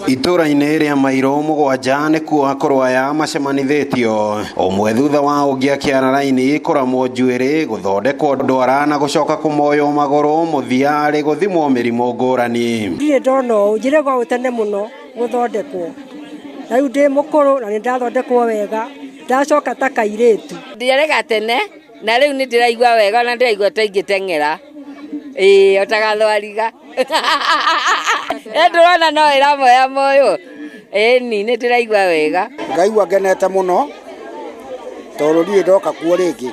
Itura-inĩ rĩa Mairo mũgwanja nĩkuo akorwo aya macemanithĩtio ũmwe thutha wa ũngĩ akĩara raini kũramwo njuĩrĩ gũthondekwo ndwara na gũcoka kũmoywo magũrũ mũthia arĩ gũthimwo mĩrimũ ngũrani. Ndirĩ ndona ũũ njĩrĩgwo ũtene mũno gũthondekwo na rĩu ndĩ mũkũrũ na nĩndathondekwo wega ndacoka ta kairĩtu. Ndĩarega tene na rĩu nĩ ndĩraigua wega na ndĩraigua ta ingĩteng'era otagathwariga ndĩrona no ĩramoya moyo nĩ ndĩraigua wega ngaigua ngenete mũno tondũ ndirĩ ndoka kuo rĩngĩ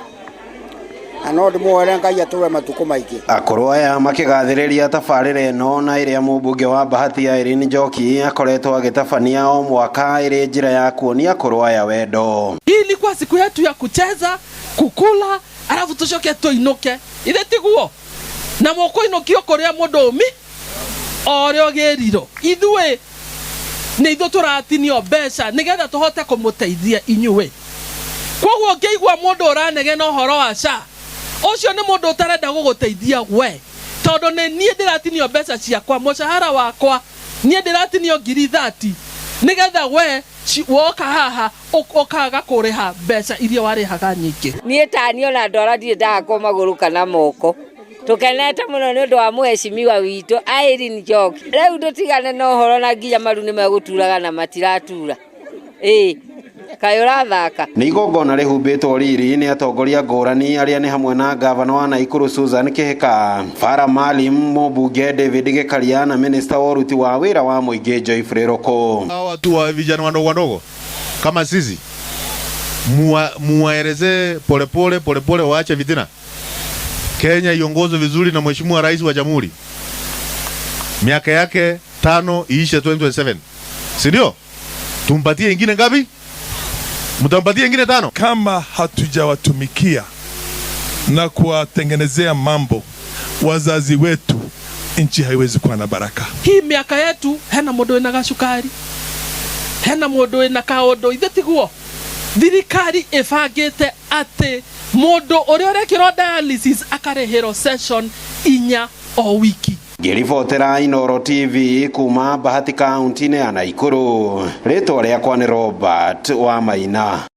na no ndĩmũhoere Ngai atũre matukũ maingĩ. Akũrũ aya makĩgathĩrĩria tabarĩra ĩno na ĩrĩa mũmbunge wa Bahati Irene Njoki akoretwo agĩtabania o mwaka ĩrĩ njĩra ya kuonia akũrũ aya wendo. Hii ilikuwa siku yetu ya kucheza, kukula, alafu tushoke tuinuke. Ile tiguo na moko inokio korea mũndũ ũmi orĩo gĩriro ithuĩ nĩ ithuĩ tũratinio mbeca nĩgetha tũhote kũmũteithia inyuĩ. Koguo ngĩigua mũndũ ũranegena ũhoro wa SHA ũcio nĩ mũndũ ũtarenda gũgũteithia we tondũ nĩ niĩ ndĩratinio mbeca ciakwa mũcara wakwa niĩ ndĩratinio 30 nĩgetha we woka haha ũkaga kũrĩha mbeca iria warĩhaga nyingĩ. Niĩ tanio na ndwara ndirĩ ndakwo magũrũ kana moko tukenete mũno nĩ ũndũ wa mũheshimiwa witũ Irene Njoki. Rĩu ndũtigane na ũhoro na nginya maru nĩ megũturaga na matiratura kaĩ ũrathaka. Nĩ igongona rĩhumbĩtwo riri nĩ atongoria ngũrani arĩa nĩ hamwe na gavana wa Naikuru Susan Kihika, Farah Maalim, mũmbunge David Gĩkaria na minista wa ũruti wa wĩra wa mũingĩ Joyfrey Roko. Hawa watu wa vijana wadogo kama sisi muwaeleze polepole waache vitina. Kenya iongozwe vizuri na mheshimiwa rais wa jamhuri. Miaka yake 5 iishe 2027. Si ndio? Tumpatie ingine ngapi? Mtampatie ingine 5. Kama hatujawatumikia na kuwatengenezea mambo wazazi wetu, nchi haiwezi kuwa na baraka. Hii miaka yetu hena mũndũ wĩna gacukari, hena mũndũ wĩna kaũndũ ithe tiguo. Thirikari ĩbangĩte atĩ mũndũ ũrĩa ũrekĩrwo dialysis akarĩhĩrwo session 4 o wiki. Ngĩribotera Inooro TV kuma Bahati kaunti-inĩ ya Naikuru. Rĩtwa rĩakwa nĩ Robert Wamaina.